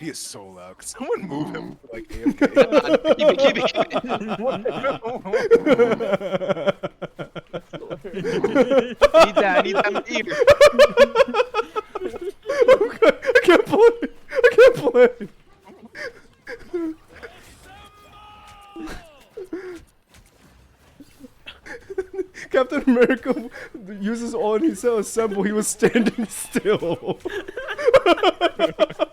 He is so loud. Could someone move him like AFK? Keep it. I need that ear. I can't play. I can't play. Captain America uses all and he said assemble. He was standing still.